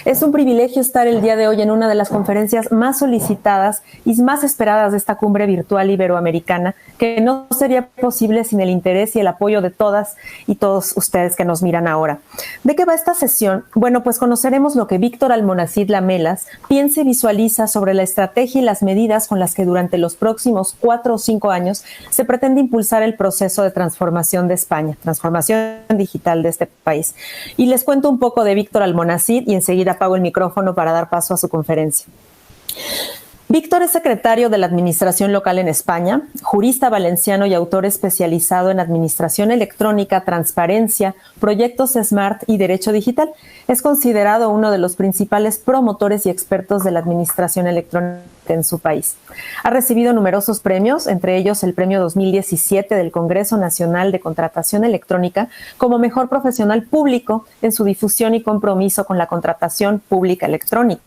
Es un privilegio estar el día de hoy en una de las conferencias más solicitadas y más esperadas de esta cumbre virtual iberoamericana, que no sería posible sin el interés y el apoyo de todas y todos ustedes que nos miran ahora. ¿De qué va esta sesión? Bueno, pues conoceremos lo que Víctor Almonacid Lamelas piensa y visualiza sobre la estrategia y las medidas con las que durante los próximos 4 o 5 años se pretende impulsar el proceso de transformación de España, transformación digital de este país. Y les cuento un poco de Víctor Almonacid y enseguida apago el micrófono para dar paso a su conferencia. Víctor es secretario de la Administración Local en España, jurista valenciano y autor especializado en Administración Electrónica, Transparencia, Proyectos Smart y Derecho Digital. Es considerado uno de los principales promotores y expertos de la Administración Electrónica en su país. Ha recibido numerosos premios, entre ellos el Premio 2017 del Congreso Nacional de Contratación Electrónica como Mejor Profesional Público en su difusión y compromiso con la contratación pública electrónica,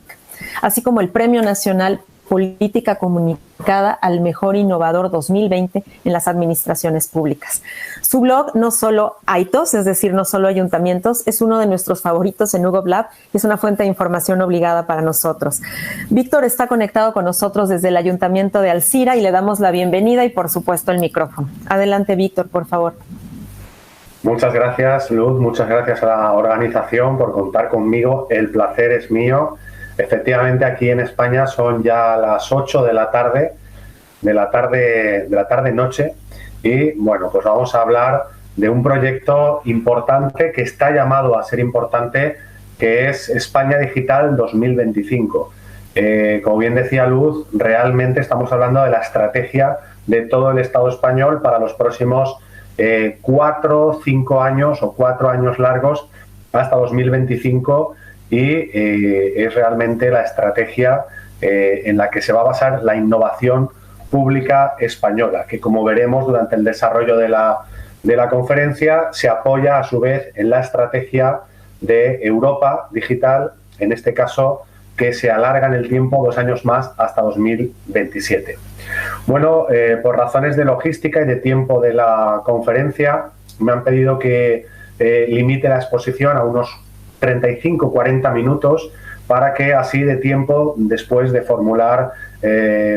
así como el Premio Nacional Política Comunicada al Mejor Innovador 2020 en las administraciones públicas. Su blog, No Solo Aitos, es decir, No Solo Ayuntamientos, es uno de nuestros favoritos en Hugo Blab y es una fuente de información obligada para nosotros. Víctor está conectado con nosotros desde el Ayuntamiento de Alzira y le damos la bienvenida y, por supuesto, el micrófono. Adelante, Víctor, por favor. Muchas gracias, Luz. Muchas gracias a la organización por contar conmigo. El placer es mío. Efectivamente, aquí en España son ya las 8 de la tarde noche, y bueno, pues vamos a hablar de un proyecto importante que está llamado a ser importante, que es España Digital 2025. Como bien decía Luz, realmente estamos hablando de la estrategia de todo el Estado español para los próximos 4, 5 años o 4 años largos hasta 2025. Y es realmente la estrategia en la que se va a basar la innovación pública española, que, como veremos durante el desarrollo de la conferencia, se apoya a su vez en la estrategia de Europa Digital, en este caso, que se alarga en el tiempo 2 años más hasta 2027. Bueno, por razones de logística y de tiempo de la conferencia, me han pedido que limite la exposición a unos 35-40 minutos para que así dé tiempo, después de formular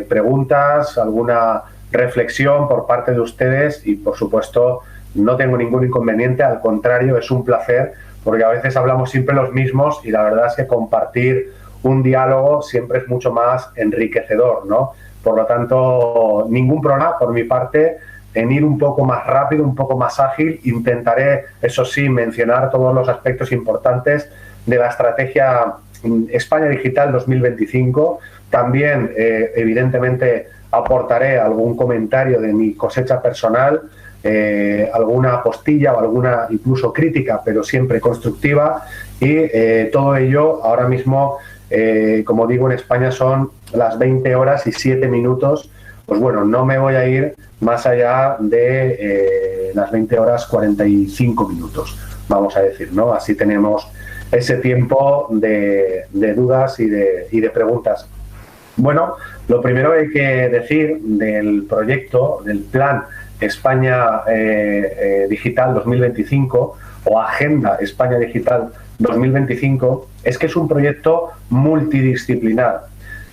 preguntas, alguna reflexión por parte de ustedes, y por supuesto no tengo ningún inconveniente, al contrario, es un placer, porque a veces hablamos siempre los mismos y la verdad es que compartir un diálogo siempre es mucho más enriquecedor, ¿no? Por lo tanto, ningún problema por mi parte en ir un poco más rápido, un poco más ágil. Intentaré, eso sí, mencionar todos los aspectos importantes de la estrategia España Digital 2025. También, evidentemente, aportaré algún comentario de mi cosecha personal, alguna postilla o alguna incluso crítica, pero siempre constructiva. Y todo ello, ahora mismo, como digo, en España son las 20 horas y 7 minutos. Pues bueno, no me voy a ir más allá de las 20 horas 45 minutos, vamos a decir, ¿no? Así tenemos ese tiempo de dudas y de preguntas. Bueno, lo primero que hay que decir del proyecto, del plan España Digital 2025 o Agenda España Digital 2025, es que es un proyecto multidisciplinar.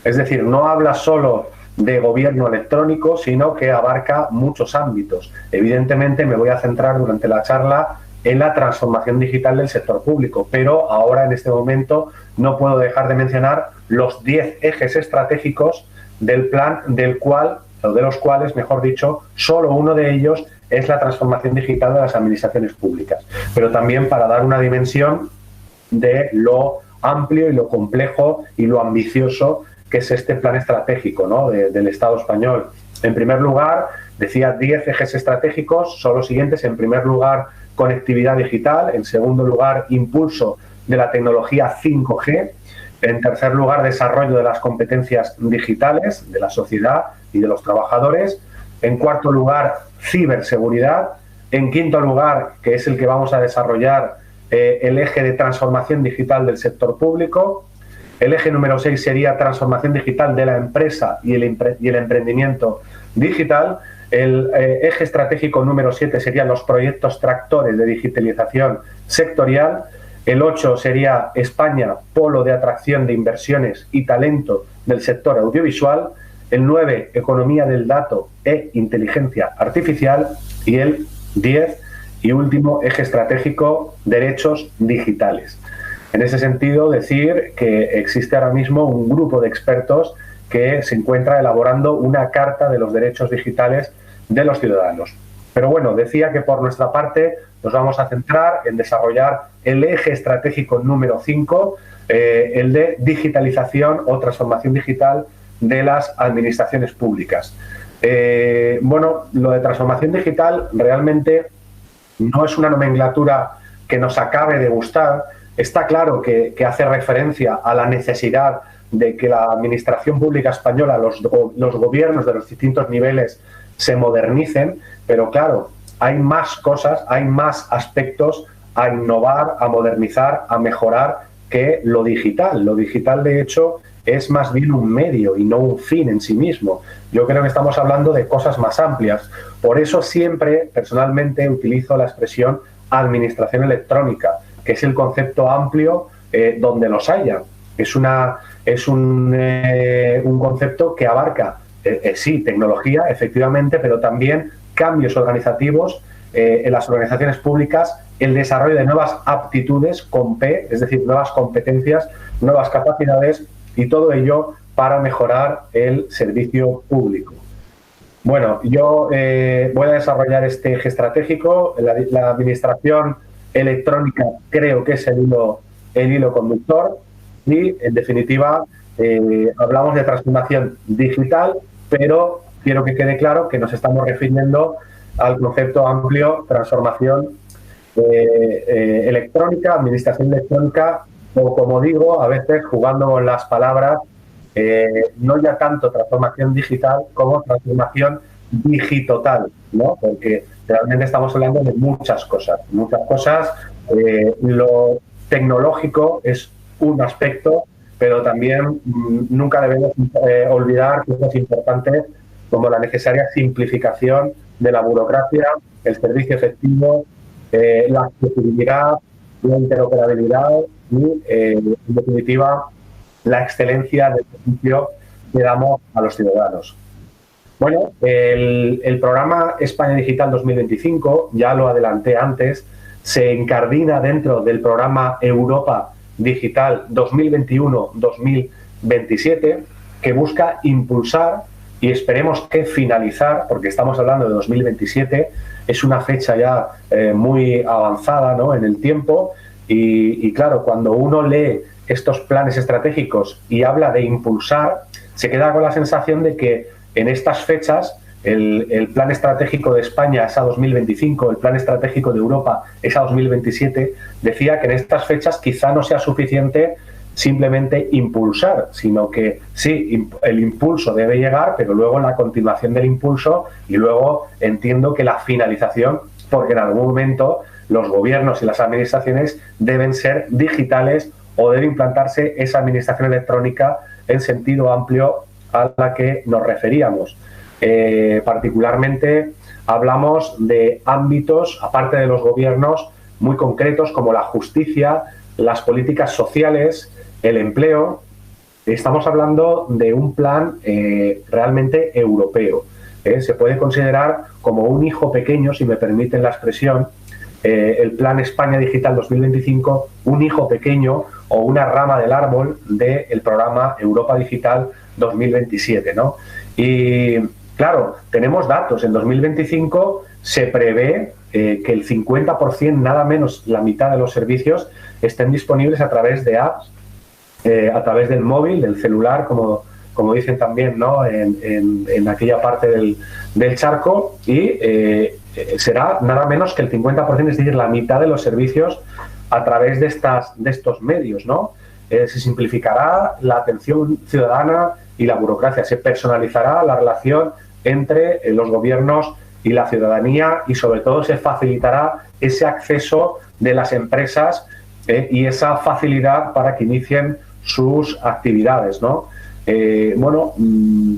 Es decir, no habla solo de gobierno electrónico, sino que abarca muchos ámbitos. Evidentemente me voy a centrar durante la charla en la transformación digital del sector público, pero ahora en este momento no puedo dejar de mencionar los 10 ejes estratégicos del plan, de los cuales, mejor dicho, solo uno de ellos es la transformación digital de las administraciones públicas. Pero también para dar una dimensión de lo amplio y lo complejo y lo ambicioso que es este plan estratégico, ¿no?, del Estado español. En primer lugar, decía 10 ejes estratégicos, son los siguientes. En primer lugar, conectividad digital. En segundo lugar, impulso de la tecnología 5G. En tercer lugar, desarrollo de las competencias digitales de la sociedad y de los trabajadores. En cuarto lugar, ciberseguridad. En quinto lugar, que es el que vamos a desarrollar el eje de transformación digital del sector público. El eje número 6 sería transformación digital de la empresa y el emprendimiento digital. El eje estratégico número 7 serían los proyectos tractores de digitalización sectorial. El 8 sería España, polo de atracción de inversiones y talento del sector audiovisual. El 9, economía del dato e inteligencia artificial. Y el 10 y último, eje estratégico, derechos digitales. En ese sentido, decir que existe ahora mismo un grupo de expertos que se encuentra elaborando una carta de los derechos digitales de los ciudadanos. Pero bueno, decía que por nuestra parte nos vamos a centrar en desarrollar el eje estratégico número 5, el de digitalización o transformación digital de las administraciones públicas. Bueno, lo de transformación digital realmente no es una nomenclatura que nos acabe de gustar. Está claro que hace referencia a la necesidad de que la administración pública española, los gobiernos de los distintos niveles se modernicen, pero claro, hay más cosas, hay más aspectos a innovar, a modernizar, a mejorar que lo digital. Lo digital, de hecho, es más bien un medio y no un fin en sí mismo. Yo creo que estamos hablando de cosas más amplias. Por eso siempre, personalmente, utilizo la expresión administración electrónica, que es el concepto amplio donde los haya. Es un concepto que abarca, sí, tecnología, efectivamente, pero también cambios organizativos en las organizaciones públicas, el desarrollo de nuevas aptitudes con P, es decir, nuevas competencias, nuevas capacidades, y todo ello para mejorar el servicio público. Bueno, yo voy a desarrollar este eje estratégico. La administración electrónica creo que es el hilo conductor y, en definitiva, hablamos de transformación digital, pero quiero que quede claro que nos estamos refiriendo al concepto amplio transformación electrónica, administración electrónica, o, como digo, a veces jugando con las palabras, no ya tanto transformación digital como transformación digitotal, ¿no? Porque realmente estamos hablando de muchas cosas. Lo tecnológico es un aspecto, pero también nunca debemos olvidar cosas importantes como la necesaria simplificación de la burocracia, el servicio efectivo, la accesibilidad, la interoperabilidad y, en definitiva, la excelencia del servicio que damos a los ciudadanos. Bueno, el programa España Digital 2025, ya lo adelanté antes, se incardina dentro del programa Europa Digital 2021-2027, que busca impulsar y esperemos que finalizar, porque estamos hablando de 2027, es una fecha ya muy avanzada, ¿no?, en el tiempo, y claro, cuando uno lee estos planes estratégicos y habla de impulsar, se queda con la sensación de que en estas fechas el plan estratégico de España es a 2025, el plan estratégico de Europa es a 2027, decía que en estas fechas quizá no sea suficiente simplemente impulsar, sino que sí, el impulso debe llegar, pero luego la continuación del impulso y luego entiendo que la finalización, porque en algún momento los gobiernos y las administraciones deben ser digitales o debe implantarse esa administración electrónica en sentido amplio a la que nos referíamos. Particularmente hablamos de ámbitos, aparte de los gobiernos, muy concretos como la justicia, las políticas sociales, el empleo. Estamos hablando de un plan realmente europeo. Se puede considerar como un hijo pequeño, si me permiten la expresión, el plan España Digital 2025, un hijo pequeño o una rama del árbol del programa Europa Digital 2027, ¿no? Y claro, tenemos datos. En 2025 se prevé que el 50%, nada menos la mitad de los servicios, estén disponibles a través de apps, a través del móvil, del celular, como dicen también, ¿no?, en aquella parte del charco, y será nada menos que el 50%, es decir, la mitad de los servicios a través de estos medios, ¿no? Se simplificará la atención ciudadana y la burocracia, se personalizará la relación entre los gobiernos y la ciudadanía, y sobre todo se facilitará ese acceso de las empresas y esa facilidad para que inicien sus actividades, ¿no?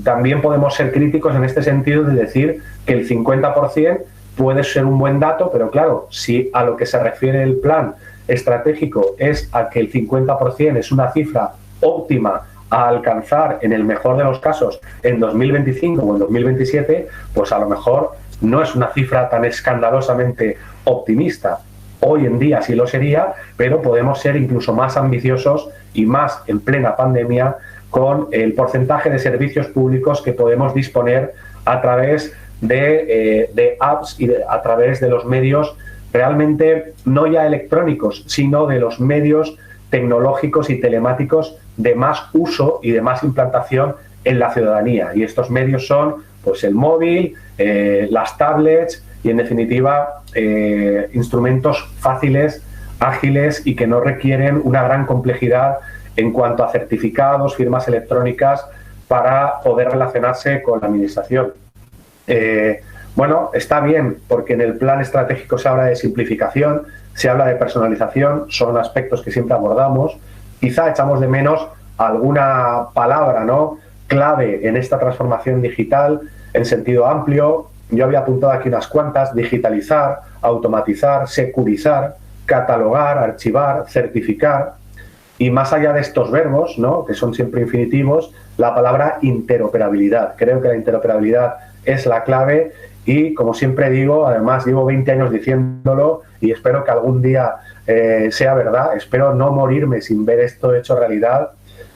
También podemos ser críticos en este sentido de decir que el 50% puede ser un buen dato, pero claro, si a lo que se refiere el plan estratégico es a que el 50% es una cifra óptima a alcanzar en el mejor de los casos en 2025 o en 2027, pues a lo mejor no es una cifra tan escandalosamente optimista. Hoy en día sí lo sería, pero podemos ser incluso más ambiciosos y más en plena pandemia con el porcentaje de servicios públicos que podemos disponer a través de apps y a través de los medios realmente no ya electrónicos, sino de los medios tecnológicos y telemáticos de más uso y de más implantación en la ciudadanía. Y estos medios son pues el móvil, las tablets y en definitiva instrumentos fáciles, ágiles y que no requieren una gran complejidad en cuanto a certificados, firmas electrónicas para poder relacionarse con la administración. Está bien porque en el plan estratégico se habla de simplificación, se habla de personalización, son aspectos que siempre abordamos. Quizá echamos de menos alguna palabra, ¿no?, clave en esta transformación digital en sentido amplio. Yo había apuntado aquí unas cuantas: digitalizar, automatizar, securizar, catalogar, archivar, certificar. Y más allá de estos verbos, ¿no?, que son siempre infinitivos, la palabra interoperabilidad. Creo que la interoperabilidad es la clave y, como siempre digo, además llevo 20 años diciéndolo y espero que algún día sea verdad. Espero no morirme sin ver esto hecho realidad,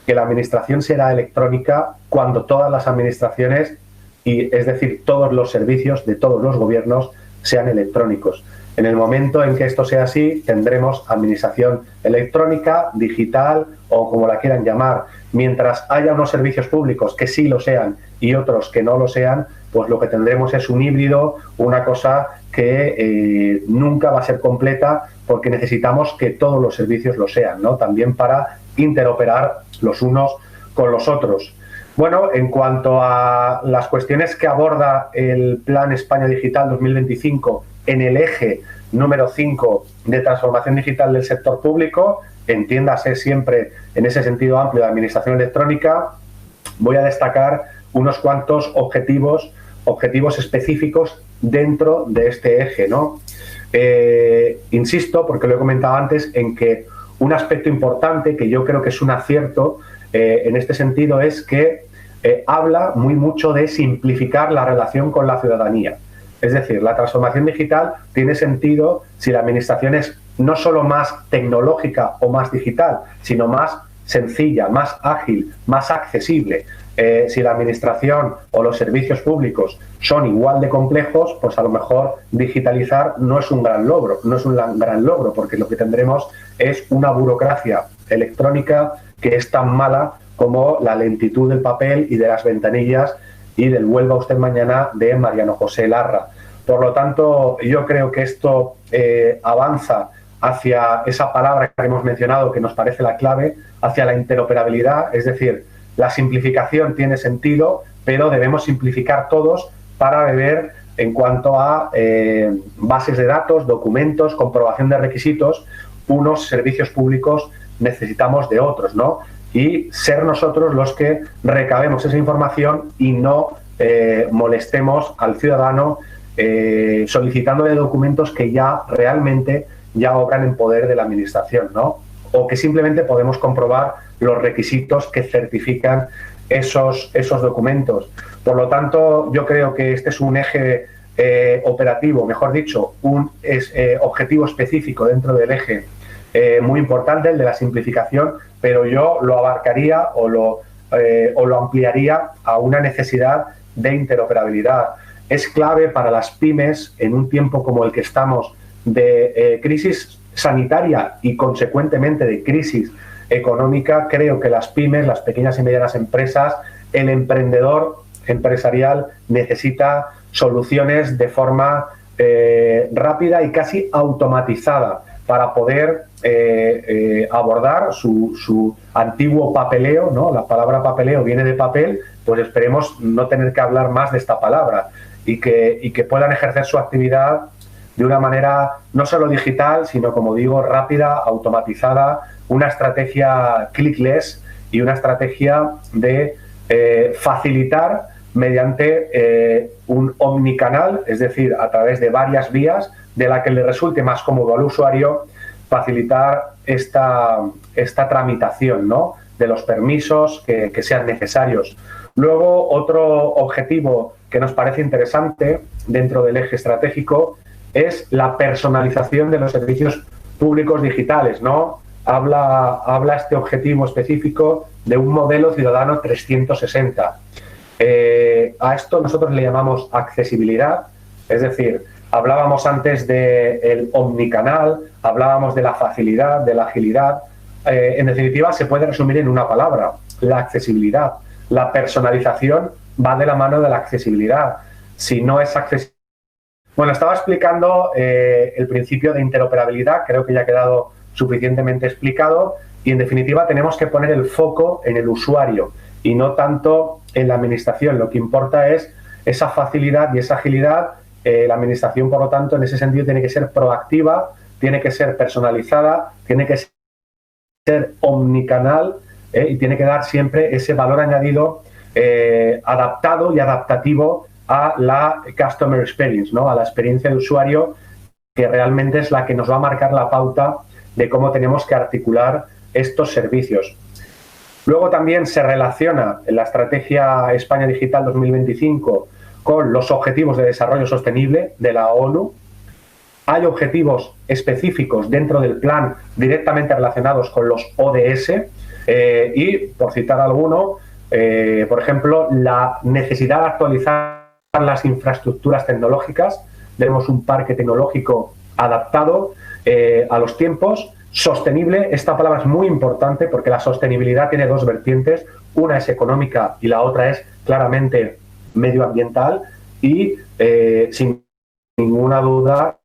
que la administración será electrónica cuando todas las administraciones, y es decir, todos los servicios de todos los gobiernos, sean electrónicos. En el momento en que esto sea así, tendremos administración electrónica, digital o como la quieran llamar. Mientras haya unos servicios públicos que sí lo sean y otros que no lo sean, pues lo que tendremos es un híbrido, una cosa que nunca va a ser completa, porque necesitamos que todos los servicios lo sean, ¿no?, también para interoperar los unos con los otros. Bueno, en cuanto a las cuestiones que aborda el Plan España Digital 2025 en el eje número 5 de transformación digital del sector público, entiéndase siempre en ese sentido amplio de administración electrónica, voy a destacar unos cuantos objetivos específicos dentro de este eje, ¿no? Insisto, porque lo he comentado antes, en que un aspecto importante que yo creo que es un acierto en este sentido es que habla mucho de simplificar la relación con la ciudadanía. Es decir, la transformación digital tiene sentido si la administración es no solo más tecnológica o más digital, sino más sencilla, más ágil, más accesible. Si la administración o los servicios públicos son igual de complejos, pues a lo mejor digitalizar no es un gran logro, porque lo que tendremos es una burocracia electrónica que es tan mala como la lentitud del papel y de las ventanillas y del vuelva usted mañana de Mariano José Larra. Por lo tanto, yo creo que esto avanza hacia esa palabra que hemos mencionado, que nos parece la clave, hacia la interoperabilidad. Es decir, la simplificación tiene sentido, pero debemos simplificar todos para ver en cuanto a bases de datos, documentos, comprobación de requisitos. Unos servicios públicos necesitamos de otros, ¿no? Y ser nosotros los que recabemos esa información y no molestemos al ciudadano solicitándole documentos que ya realmente ya obran en poder de la administración, ¿no? O que simplemente podemos comprobar los requisitos que certifican esos documentos. Por lo tanto, yo creo que este es un eje operativo, mejor dicho, un objetivo específico dentro del eje muy importante, el de la simplificación, pero yo lo abarcaría o lo ampliaría a una necesidad de interoperabilidad. Es clave para las pymes en un tiempo como el que estamos de crisis sanitaria y consecuentemente de crisis económica. Creo que las pymes, las pequeñas y medianas empresas, el emprendedor empresarial necesita soluciones de forma rápida y casi automatizada para poder abordar su antiguo papeleo, ¿no? La palabra papeleo viene de papel, pues esperemos no tener que hablar más de esta palabra. y que puedan ejercer su actividad de una manera no solo digital, sino, como digo, rápida, automatizada, una estrategia clickless y una estrategia de facilitar mediante un omnicanal, es decir, a través de varias vías, de la que le resulte más cómodo al usuario, facilitar esta tramitación, ¿no?, de los permisos que sean necesarios. Luego, otro objetivo que nos parece interesante dentro del eje estratégico es la personalización de los servicios públicos digitales, ¿no? Habla este objetivo específico de un modelo ciudadano 360. A esto nosotros le llamamos accesibilidad, es decir, hablábamos antes del omnicanal, hablábamos de la facilidad, de la agilidad. En definitiva, se puede resumir en una palabra: la accesibilidad. La personalización va de la mano de la accesibilidad. Si no es accesible... Bueno, estaba explicando el principio de interoperabilidad, creo que ya ha quedado suficientemente explicado, y en definitiva tenemos que poner el foco en el usuario y no tanto en la administración. Lo que importa es esa facilidad y esa agilidad. La administración, por lo tanto, en ese sentido tiene que ser proactiva, tiene que ser personalizada, tiene que ser omnicanal, y tiene que dar siempre ese valor añadido adaptado y adaptativo a la customer experience, ¿no?, a la experiencia de usuario, que realmente es la que nos va a marcar la pauta de cómo tenemos que articular estos servicios. Luego también se relaciona en la Estrategia España Digital 2025 con los Objetivos de Desarrollo Sostenible de la ONU. Hay objetivos específicos dentro del plan directamente relacionados con los ODS, y, por citar alguno, por ejemplo, la necesidad de actualizar las infraestructuras tecnológicas. Tenemos un parque tecnológico adaptado a los tiempos, sostenible. Esta palabra es muy importante porque la sostenibilidad tiene dos vertientes: una es económica y la otra es claramente medioambiental, y sin ninguna duda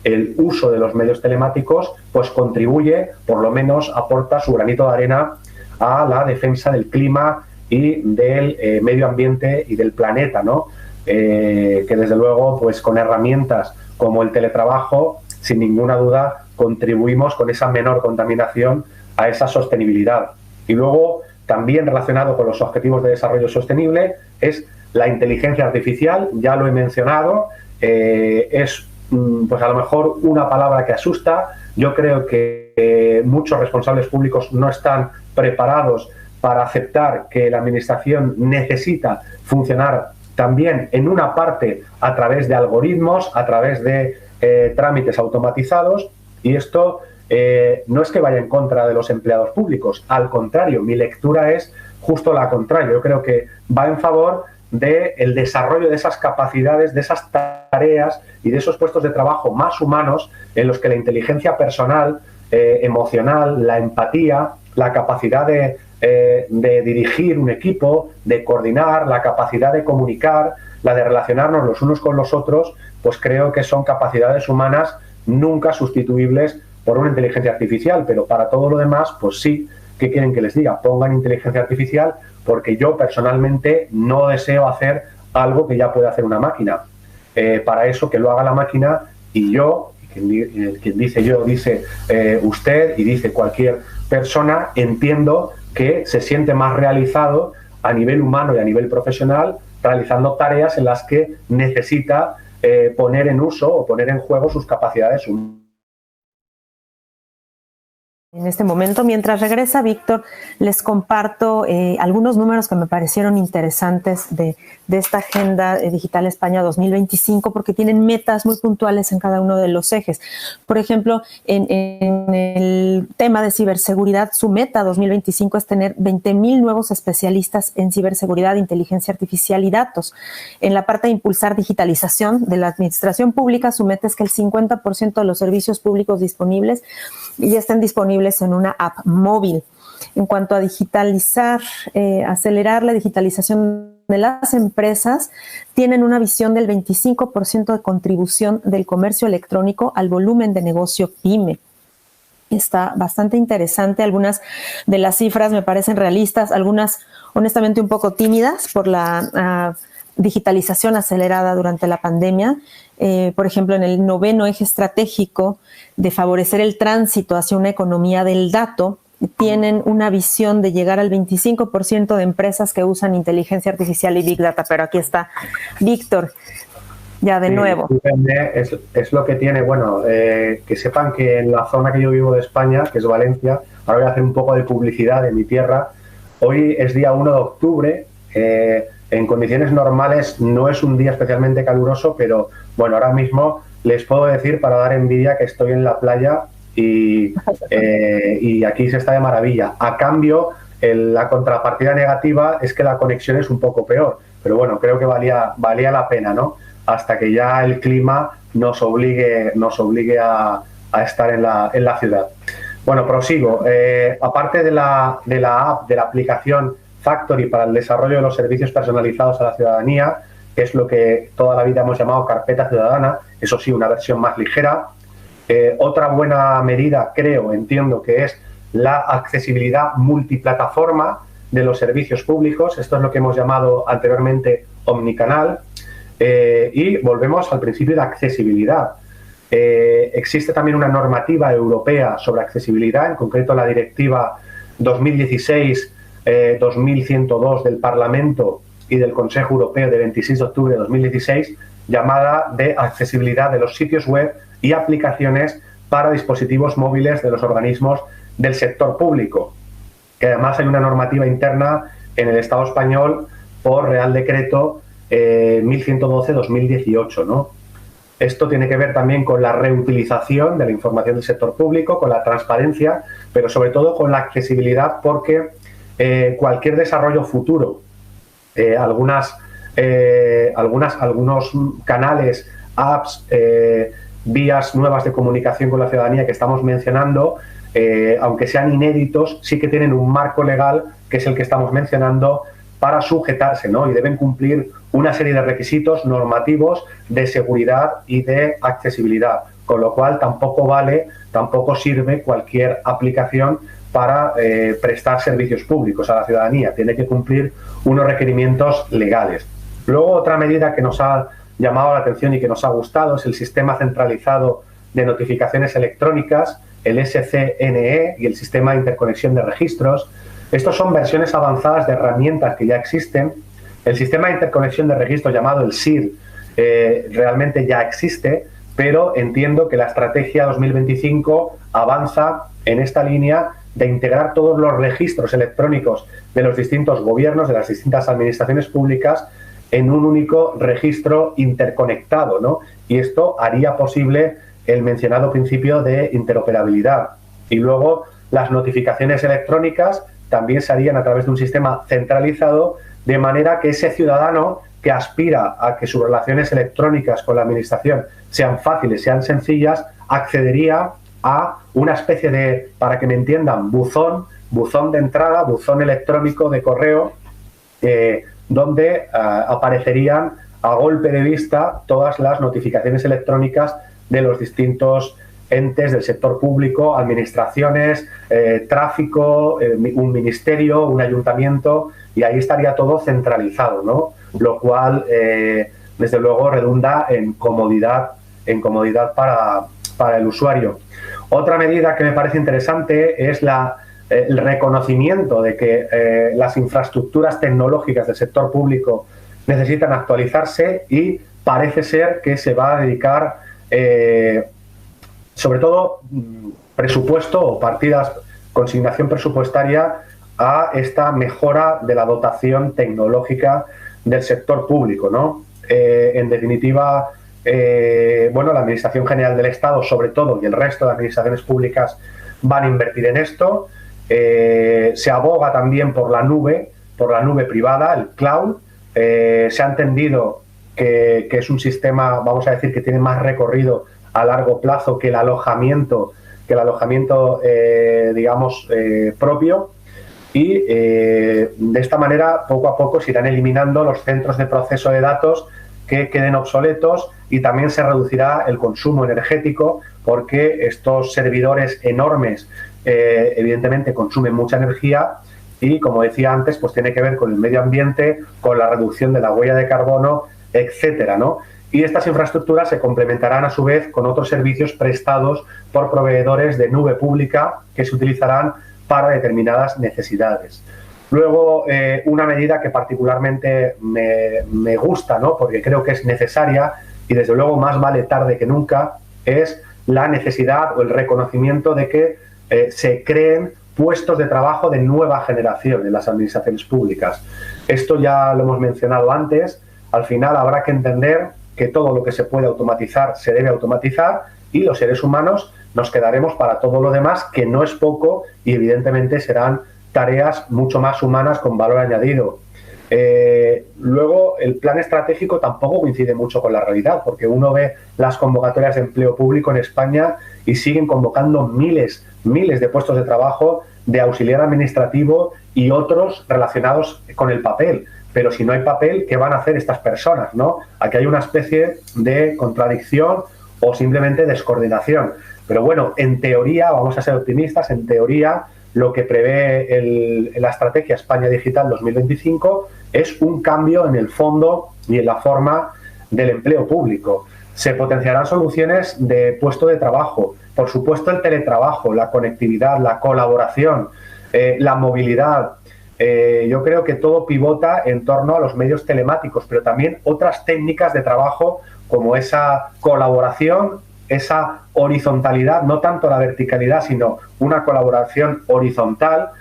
el uso de los medios telemáticos pues contribuye, por lo menos aporta su granito de arena a la defensa del clima y del medio ambiente y del planeta, ¿no? Que desde luego, pues con herramientas como el teletrabajo, sin ninguna duda contribuimos con esa menor contaminación a esa sostenibilidad. Y luego, también relacionado con los Objetivos de Desarrollo Sostenible, es la inteligencia artificial. Ya lo he mencionado, es pues a lo mejor una palabra que asusta. Yo creo que muchos responsables públicos no están preparados para aceptar que la administración necesita funcionar también en una parte a través de algoritmos, a través de trámites automatizados, y esto no es que vaya en contra de los empleados públicos. Al contrario, mi lectura es justo la contraria. Yo creo que va en favor del desarrollo de esas capacidades, de esas tareas y de esos puestos de trabajo más humanos, en los que la inteligencia personal, emocional, la empatía, la capacidad de dirigir un equipo, de coordinar, la capacidad de comunicar, la de relacionarnos los unos con los otros, pues creo que son capacidades humanas nunca sustituibles por una inteligencia artificial. Pero para todo lo demás, pues sí. ¿Qué quieren que les diga? Pongan inteligencia artificial, porque yo personalmente no deseo hacer algo que ya puede hacer una máquina. Para eso, que lo haga la máquina, y yo, quien dice yo, dice usted y dice cualquier persona, entiendo que se siente más realizado a nivel humano y a nivel profesional realizando tareas en las que necesita poner en uso o poner en juego sus capacidades humanas. En este momento, mientras regresa Víctor, les comparto algunos números que me parecieron interesantes de esta Agenda Digital España 2025, porque tienen metas muy puntuales en cada uno de los ejes. Por ejemplo, en el tema de ciberseguridad, su meta 2025 es tener 20,000 nuevos especialistas en ciberseguridad, inteligencia artificial y datos. En la parte de impulsar digitalización de la administración pública, su meta es que el 50% de los servicios públicos disponibles ya estén disponibles en una app móvil. En cuanto a digitalizar, acelerar la digitalización de las empresas, tienen una visión del 25% de contribución del comercio electrónico al volumen de negocio PYME. Está bastante interesante. Algunas de las cifras me parecen realistas, algunas honestamente un poco tímidas por la digitalización acelerada durante la pandemia. Por ejemplo, en el 9º eje estratégico de favorecer el tránsito hacia una economía del dato, tienen una visión de llegar al 25% de empresas que usan inteligencia artificial y Big Data. Pero aquí está Víctor, ya de nuevo. Es lo que tiene, bueno, que sepan que en la zona que yo vivo de España, que es Valencia, ahora voy a hacer un poco de publicidad de mi tierra. Hoy es día 1 de octubre, en condiciones normales no es un día especialmente caluroso, pero bueno, ahora mismo les puedo decir, para dar envidia, que estoy en la playa y aquí se está de maravilla. A cambio, la contrapartida negativa es que la conexión es un poco peor, pero bueno, creo que valía la pena, ¿no? Hasta que ya el clima nos obligue a estar en la ciudad. Bueno, prosigo. Aparte de la app, de la aplicación Factory para el desarrollo de los servicios personalizados a la ciudadanía, que es lo que toda la vida hemos llamado carpeta ciudadana, eso sí, una versión más ligera. Otra buena medida, entiendo que es la accesibilidad multiplataforma de los servicios públicos. Esto es lo que hemos llamado anteriormente omnicanal. Y volvemos al principio de accesibilidad. Existe también una normativa europea sobre accesibilidad, en concreto la Directiva 2016-2102 del Parlamento y del Consejo Europeo de 26 de octubre de 2016, llamada de accesibilidad de los sitios web y aplicaciones para dispositivos móviles de los organismos del sector público, que además hay una normativa interna en el Estado español por Real Decreto 1112-2018, ¿no? Esto tiene que ver también con la reutilización de la información del sector público, con la transparencia, pero sobre todo con la accesibilidad, porque cualquier desarrollo futuro, algunos canales, apps, vías nuevas de comunicación con la ciudadanía que estamos mencionando, aunque sean inéditos, sí que tienen un marco legal, que es el que estamos mencionando, para sujetarse, ¿no? Y deben cumplir una serie de requisitos normativos de seguridad y de accesibilidad, con lo cual tampoco sirve cualquier aplicación para prestar servicios públicos a la ciudadanía. Tiene que cumplir unos requerimientos legales. Luego, otra medida que nos ha llamado la atención y que nos ha gustado es el Sistema Centralizado de Notificaciones Electrónicas, el SCNE, y el Sistema de Interconexión de Registros. Estos son versiones avanzadas de herramientas que ya existen. El Sistema de Interconexión de Registros, llamado el SIR, realmente ya existe, pero entiendo que la Estrategia 2025 avanza en esta línea de integrar todos los registros electrónicos de los distintos gobiernos, de las distintas administraciones públicas, en un único registro interconectado, ¿no? Y esto haría posible el mencionado principio de interoperabilidad. Y luego las notificaciones electrónicas también se harían a través de un sistema centralizado, de manera que ese ciudadano que aspira a que sus relaciones electrónicas con la administración sean fáciles, sean sencillas, accedería a una especie de, para que me entiendan, buzón de entrada, buzón electrónico de correo, donde aparecerían a golpe de vista todas las notificaciones electrónicas de los distintos entes del sector público, administraciones, tráfico, un ministerio, un ayuntamiento, y ahí estaría todo centralizado, ¿no? Lo cual, desde luego, redunda en comodidad para el usuario. Otra medida que me parece interesante es el reconocimiento de que las infraestructuras tecnológicas del sector público necesitan actualizarse, y parece ser que se va a dedicar sobre todo presupuesto o partidas, consignación presupuestaria a esta mejora de la dotación tecnológica del sector público, ¿no? En definitiva, bueno, la Administración General del Estado, sobre todo, y el resto de administraciones públicas van a invertir en esto. Se aboga también por la nube privada, el cloud. Se ha entendido que es un sistema, vamos a decir, que tiene más recorrido a largo plazo que el alojamiento digamos, propio, y de esta manera poco a poco se irán eliminando los centros de proceso de datos que queden obsoletos, y también se reducirá el consumo energético, porque estos servidores enormes evidentemente consumen mucha energía, y, como decía antes, pues tiene que ver con el medio ambiente, con la reducción de la huella de carbono, etcétera, ¿no? Y estas infraestructuras se complementarán a su vez con otros servicios prestados por proveedores de nube pública que se utilizarán para determinadas necesidades. Luego, una medida que particularmente me gusta, ¿no?, porque creo que es necesaria y desde luego más vale tarde que nunca, es la necesidad o el reconocimiento de que se creen puestos de trabajo de nueva generación en las administraciones públicas. Esto ya lo hemos mencionado antes. Al final habrá que entender que todo lo que se puede automatizar se debe automatizar y los seres humanos nos quedaremos para todo lo demás, que no es poco y evidentemente serán tareas mucho más humanas con valor añadido. Luego, el plan estratégico tampoco coincide mucho con la realidad, porque uno ve las convocatorias de empleo público en España y siguen convocando miles de puestos de trabajo de auxiliar administrativo y otros relacionados con el papel. Pero si no hay papel, ¿qué van a hacer estas personas, no? Aquí hay una especie de contradicción o simplemente descoordinación. Pero bueno, en teoría, vamos a ser optimistas, en teoría lo que prevé la estrategia España Digital 2025 es un cambio en el fondo y en la forma del empleo público. Se potenciarán soluciones de puesto de trabajo, por supuesto el teletrabajo, la conectividad, la colaboración, la movilidad. Yo creo que todo pivota en torno a los medios telemáticos, pero también otras técnicas de trabajo como esa colaboración, esa horizontalidad, no tanto la verticalidad, sino una colaboración horizontal.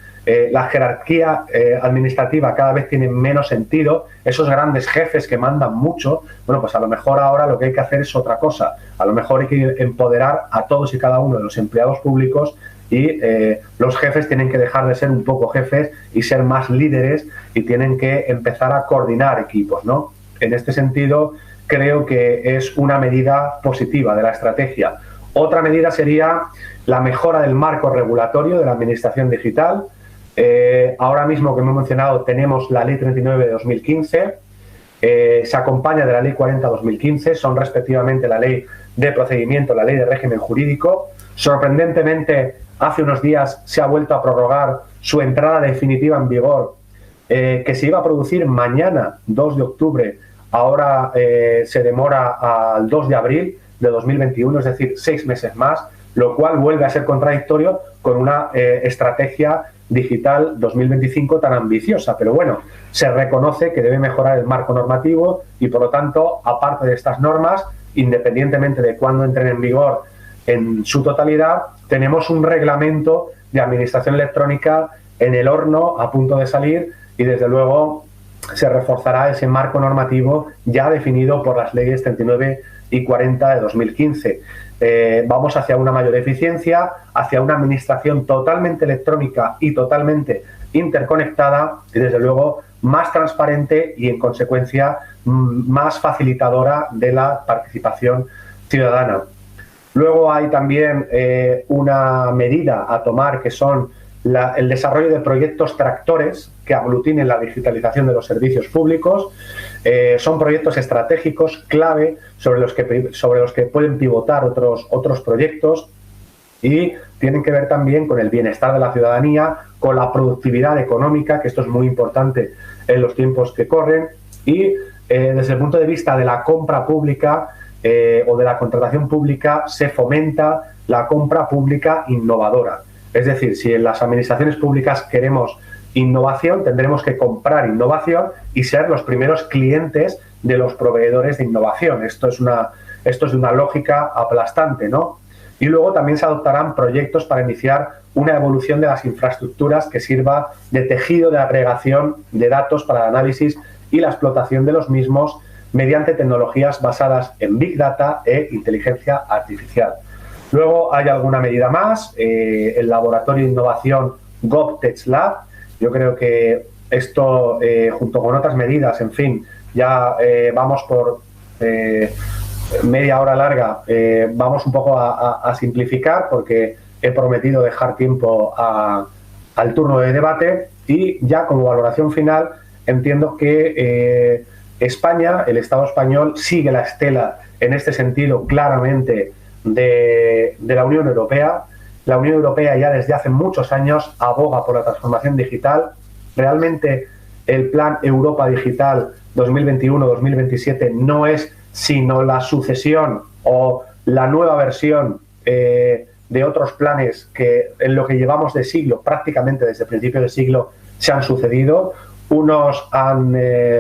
La jerarquía administrativa cada vez tiene menos sentido. Esos grandes jefes que mandan mucho, bueno, pues a lo mejor ahora lo que hay que hacer es otra cosa. A lo mejor hay que empoderar a todos y cada uno de los empleados públicos y los jefes tienen que dejar de ser un poco jefes y ser más líderes y tienen que empezar a coordinar equipos, ¿no? En este sentido, creo que es una medida positiva de la estrategia. Otra medida sería la mejora del marco regulatorio de la administración digital. Ahora mismo, como he mencionado, tenemos la Ley 39 de 2015, se acompaña de la Ley 40 de 2015, son respectivamente la Ley de Procedimiento, la Ley de Régimen Jurídico. Sorprendentemente, hace unos días se ha vuelto a prorrogar su entrada definitiva en vigor, que se iba a producir mañana, 2 de octubre, ahora se demora al 2 de abril de 2021, es decir, 6 meses más, lo cual vuelve a ser contradictorio con una estrategia digital 2025 tan ambiciosa. Pero bueno, se reconoce que debe mejorar el marco normativo y, por lo tanto, aparte de estas normas, independientemente de cuándo entren en vigor en su totalidad, tenemos un reglamento de administración electrónica en el horno a punto de salir y, desde luego, se reforzará ese marco normativo ya definido por las leyes 39 y 40 de 2015. Vamos hacia una mayor eficiencia, hacia una administración totalmente electrónica y totalmente interconectada y, desde luego, más transparente y, en consecuencia, más facilitadora de la participación ciudadana. Luego hay también una medida a tomar que son el desarrollo de proyectos tractores que aglutinen la digitalización de los servicios públicos. Son proyectos estratégicos clave sobre los que pueden pivotar otros proyectos y tienen que ver también con el bienestar de la ciudadanía, con la productividad económica, que esto es muy importante en los tiempos que corren, y desde el punto de vista de la compra pública o de la contratación pública se fomenta la compra pública innovadora. Es decir, si en las administraciones públicas queremos innovación, tendremos que comprar innovación y ser los primeros clientes de los proveedores de innovación. Esto es una lógica aplastante, ¿no? Y luego también se adoptarán proyectos para iniciar una evolución de las infraestructuras que sirva de tejido de agregación de datos para el análisis y la explotación de los mismos mediante tecnologías basadas en Big Data e inteligencia artificial. Luego hay alguna medida más, el Laboratorio de Innovación GovTechLab. Yo creo que esto, junto con otras medidas, en fin, ya vamos por media hora larga, vamos un poco a simplificar porque he prometido dejar tiempo al turno de debate y ya como valoración final entiendo que España, el Estado español, sigue la estela en este sentido claramente de la Unión Europea. La Unión Europea ya desde hace muchos años aboga por la transformación digital realmente el plan Europa Digital 2021-2027 no es sino la sucesión o la nueva versión de otros planes que en lo que llevamos de siglo, prácticamente desde el principio del siglo, se han sucedido. Unos han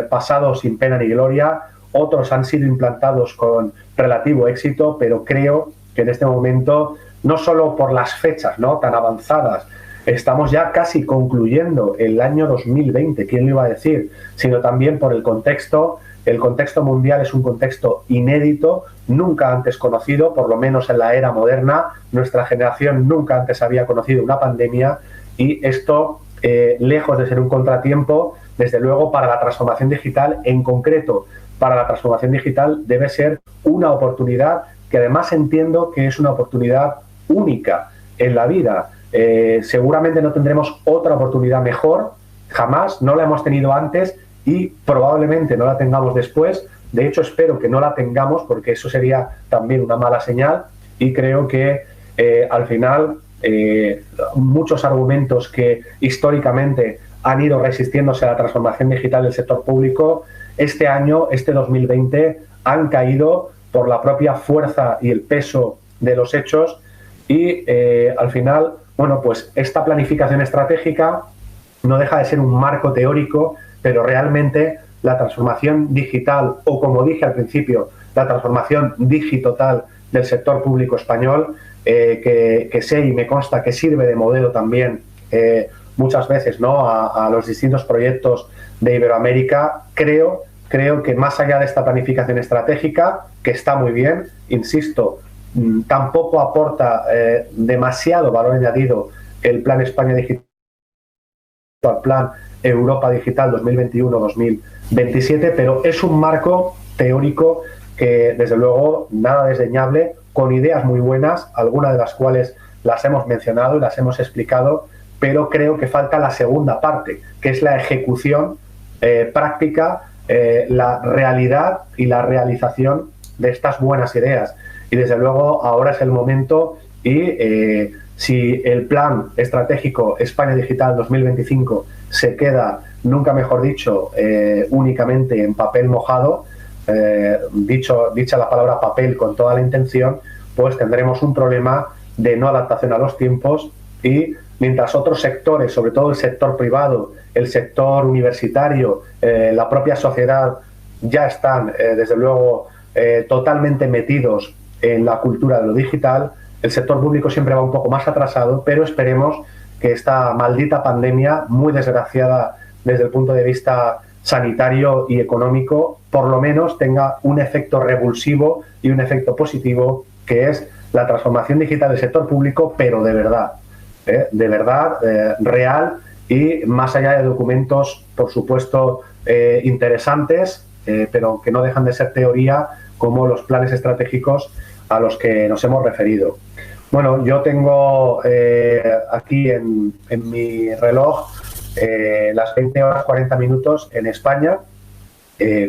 pasado sin pena ni gloria, otros han sido implantados con relativo éxito, pero creo que en este momento, no solo por las fechas, ¿no?, tan avanzadas, estamos ya casi concluyendo el año 2020, ¿quién lo iba a decir?, sino también por el contexto. El contexto mundial es un contexto inédito, nunca antes conocido, por lo menos en la era moderna. Nuestra generación nunca antes había conocido una pandemia y esto, lejos de ser un contratiempo, desde luego para la transformación digital, en concreto para la transformación digital, debe ser una oportunidad que además entiendo que es una oportunidad única en la vida. Seguramente no tendremos otra oportunidad mejor, jamás, no la hemos tenido antes y probablemente no la tengamos después. De hecho, espero que no la tengamos porque eso sería también una mala señal y creo que al final muchos argumentos que históricamente han ido resistiéndose a la transformación digital del sector público, este año, este 2020, han caído por la propia fuerza y el peso de los hechos y al final, bueno, pues esta planificación estratégica no deja de ser un marco teórico, pero realmente la transformación digital, o como dije al principio, la transformación digitotal del sector público español, que sé y me consta que sirve de modelo también muchas veces, ¿no?, a los distintos proyectos de Iberoamérica, creo que más allá de esta planificación estratégica, que está muy bien, insisto, tampoco aporta demasiado valor añadido el Plan España Digital al Plan Europa Digital 2021-2027, pero es un marco teórico que, desde luego, nada desdeñable, con ideas muy buenas, algunas de las cuales las hemos mencionado y las hemos explicado, pero creo que falta la segunda parte, que es la ejecución práctica, la realidad y la realización de estas buenas ideas. Y, desde luego, ahora es el momento y si el plan estratégico España Digital 2025 se queda, nunca mejor dicho, únicamente en papel mojado, dicha la palabra papel con toda la intención, pues tendremos un problema de no adaptación a los tiempos y mientras otros sectores, sobre todo el sector privado, el sector universitario, la propia sociedad, ya están, desde luego, totalmente metidos en la cultura de lo digital, el sector público siempre va un poco más atrasado, pero esperemos que esta maldita pandemia, muy desgraciada desde el punto de vista sanitario y económico, por lo menos tenga un efecto revulsivo y un efecto positivo, que es la transformación digital del sector público, pero de verdad, real y más allá de documentos, por supuesto, interesantes, pero que no dejan de ser teoría, como los planes estratégicos a los que nos hemos referido. Bueno, yo tengo aquí en mi reloj las 20 horas 40 minutos en España,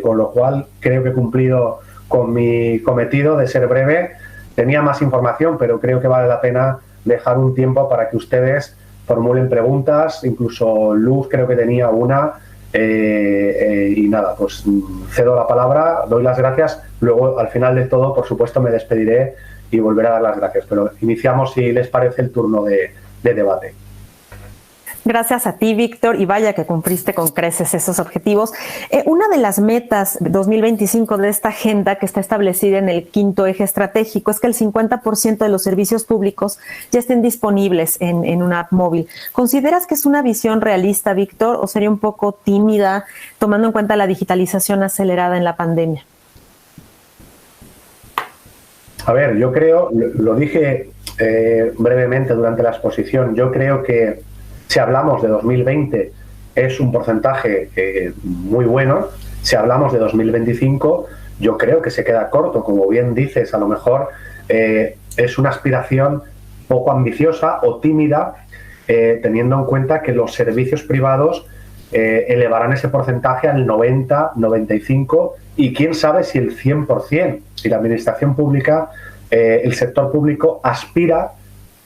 con lo cual creo que he cumplido con mi cometido de ser breve. Tenía más información, pero creo que vale la pena dejar un tiempo para que ustedes formulen preguntas, incluso Luz creo que tenía una, y nada, pues cedo la palabra, doy las gracias, luego al final de todo, por supuesto, me despediré y volveré a dar las gracias, pero iniciamos, si les parece, el turno de debate. Gracias a ti, Víctor, y vaya que cumpliste con creces esos objetivos. Una de las metas 2025 de esta agenda que está establecida en el quinto eje estratégico es que el 50% de los servicios públicos ya estén disponibles en una app móvil. ¿Consideras que es una visión realista, Víctor, o sería un poco tímida, tomando en cuenta la digitalización acelerada en la pandemia? A ver, yo creo, lo dije brevemente durante la exposición, yo creo que si hablamos de 2020 es un porcentaje muy bueno. Si hablamos de 2025, yo creo que se queda corto. Como bien dices, a lo mejor es una aspiración poco ambiciosa o tímida, teniendo en cuenta que los servicios privados elevarán ese porcentaje al 90, 95 y quién sabe si el 100%. Si la administración pública, el sector público aspira,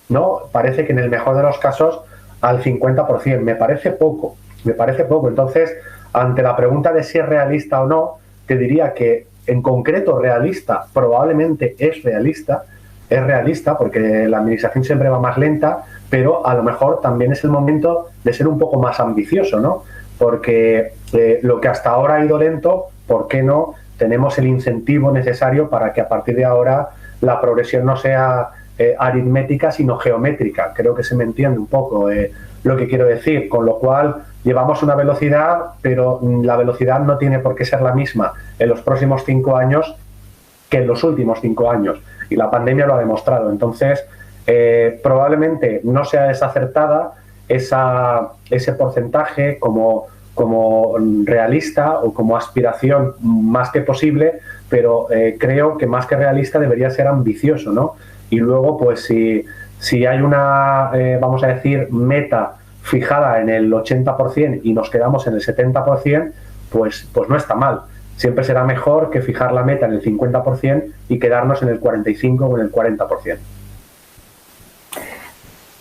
¿no? Parece que en el mejor de los casos al 50%. Me parece poco. Me parece poco. Entonces, ante la pregunta de si es realista o no, te diría que en concreto realista probablemente es realista porque la administración siempre va más lenta, pero a lo mejor también es el momento de ser un poco más ambicioso, ¿no? Porque lo que hasta ahora ha ido lento, ¿por qué no tenemos el incentivo necesario para que a partir de ahora la progresión no sea aritmética, sino geométrica? Creo que se me entiende un poco lo que quiero decir, con lo cual llevamos una velocidad, pero la velocidad no tiene por qué ser la misma en los próximos 5 años que en los últimos 5 años, y la pandemia lo ha demostrado. Entonces, probablemente no sea desacertada ese porcentaje como realista o como aspiración más que posible, pero creo que más que realista debería ser ambicioso, ¿no? Y luego, pues si hay una, vamos a decir, meta fijada en el 80% y nos quedamos en el 70%, pues no está mal. Siempre será mejor que fijar la meta en el 50% y quedarnos en el 45% o en el 40%.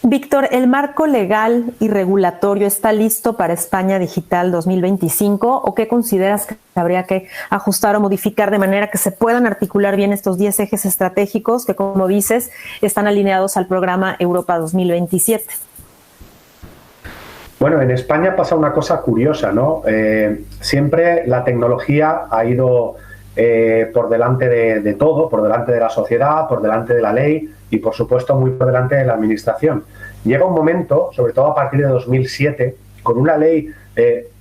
Víctor, ¿el marco legal y regulatorio está listo para España Digital 2025 o qué consideras que habría que ajustar o modificar de manera que se puedan articular bien estos 10 ejes estratégicos que, como dices, están alineados al programa Europa 2027? Bueno, en España pasa una cosa curiosa, ¿no? Siempre la tecnología ha ido por delante de todo, por delante de la sociedad, por delante de la ley y, por supuesto, muy por delante de la administración. Llega un momento, sobre todo a partir de 2007, con una ley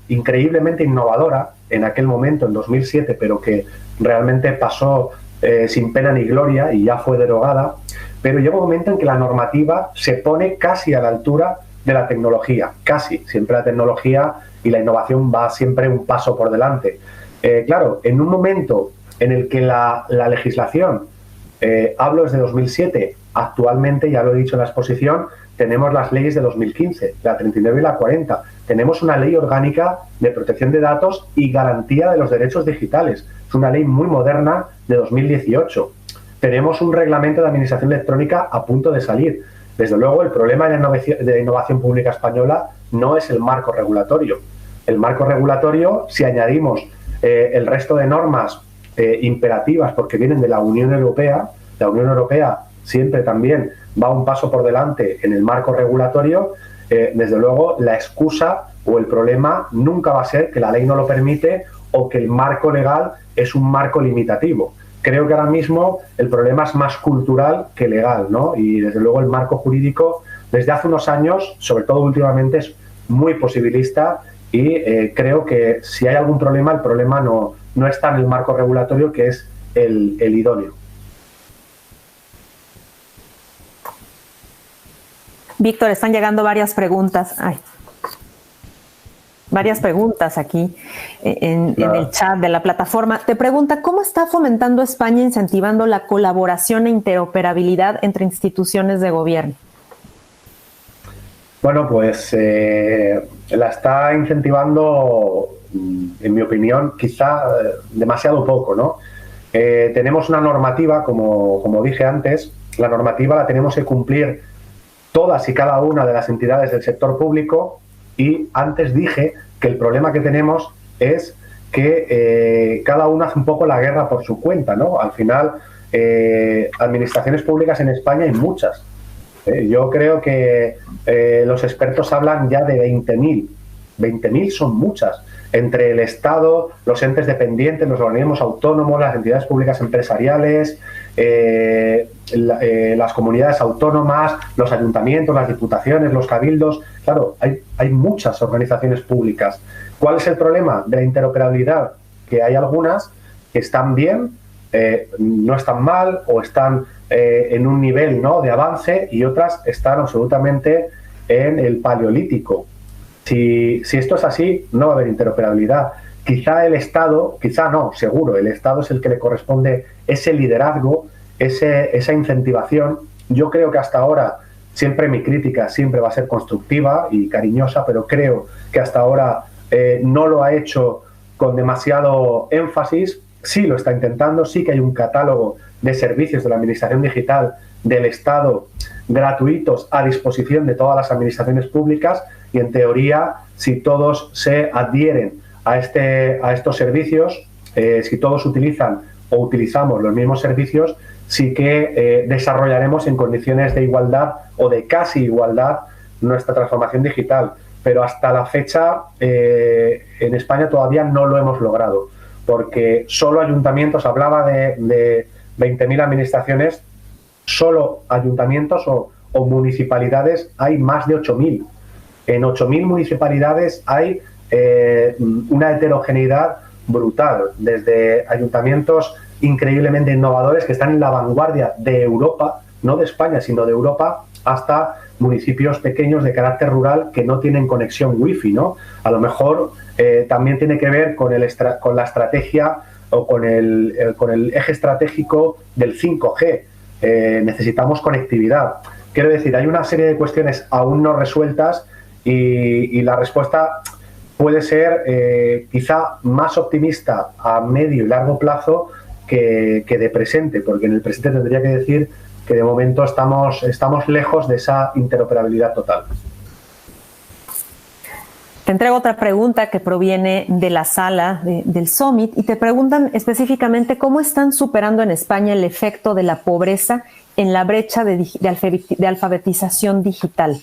increíblemente innovadora en aquel momento, en 2007, pero que realmente pasó sin pena ni gloria y ya fue derogada, pero llega un momento en que la normativa se pone casi a la altura de la tecnología, casi. Siempre la tecnología y la innovación va siempre un paso por delante. Claro, en un momento en el que la legislación, hablo desde 2007, actualmente, ya lo he dicho en la exposición, tenemos las leyes de 2015, la 39 y la 40. Tenemos una ley orgánica de protección de datos y garantía de los derechos digitales. Es una ley muy moderna de 2018. Tenemos un reglamento de administración electrónica a punto de salir. Desde luego, el problema de la innovación pública española no es el marco regulatorio. El marco regulatorio, si añadimos el resto de normas imperativas porque vienen de la Unión Europea siempre también va un paso por delante en el marco regulatorio, desde luego la excusa o el problema nunca va a ser que la ley no lo permite o que el marco legal es un marco limitativo. Creo que ahora mismo el problema es más cultural que legal, ¿no? Y desde luego el marco jurídico desde hace unos años, sobre todo últimamente, es muy posibilista y creo que si hay algún problema, el problema no está en el marco regulatorio, que es el idóneo. Víctor, están llegando varias preguntas. Varias preguntas aquí en el chat de la plataforma. Te pregunta, ¿cómo está fomentando España incentivando la colaboración e interoperabilidad entre instituciones de gobierno? Bueno, pues la está incentivando, en mi opinión, quizá demasiado poco, ¿no? Tenemos una normativa, como dije antes, la normativa la tenemos que cumplir todas y cada una de las entidades del sector público. Y antes dije que el problema que tenemos es que cada uno hace un poco la guerra por su cuenta, ¿no? Al final, administraciones públicas en España hay muchas. Yo creo que los expertos hablan ya de 20.000. 20.000 son muchas. Entre el Estado, los entes dependientes, los organismos autónomos, las entidades públicas empresariales, las comunidades autónomas, los ayuntamientos, las diputaciones, los cabildos. Claro, hay muchas organizaciones públicas. ¿Cuál es el problema de la interoperabilidad? Que hay algunas que están bien, no están mal o están en un nivel, ¿no?, de avance, y otras están absolutamente en el paleolítico. Si esto es así, no va a haber interoperabilidad. Quizá el Estado, quizá no, seguro, el Estado es el que le corresponde ese liderazgo, esa incentivación. Yo creo que hasta ahora, siempre mi crítica siempre va a ser constructiva y cariñosa, pero creo que hasta ahora no lo ha hecho con demasiado énfasis. Sí lo está intentando, sí que hay un catálogo de servicios de la Administración Digital del Estado gratuitos a disposición de todas las administraciones públicas, y en teoría, si todos se adhieren a estos servicios, si todos utilizan o utilizamos los mismos servicios, sí que desarrollaremos en condiciones de igualdad o de casi igualdad nuestra transformación digital. Pero hasta la fecha en España todavía no lo hemos logrado, porque solo ayuntamientos, hablaba de 20.000 administraciones, solo ayuntamientos o municipalidades hay más de 8.000. En 8.000 municipalidades hay una heterogeneidad brutal, desde ayuntamientos increíblemente innovadores que están en la vanguardia de Europa, no de España, sino de Europa, hasta municipios pequeños de carácter rural que no tienen conexión wifi, ¿no? A lo mejor también tiene que ver con la estrategia o con el eje estratégico del 5G. Necesitamos conectividad. Quiero decir, hay una serie de cuestiones aún no resueltas y la respuesta puede ser quizá más optimista a medio y largo plazo que de presente, porque en el presente tendría que decir que de momento estamos lejos de esa interoperabilidad total. Te entrego otra pregunta que proviene de la sala del Summit y te preguntan específicamente cómo están superando en España el efecto de la pobreza en la brecha de alfabetización digital.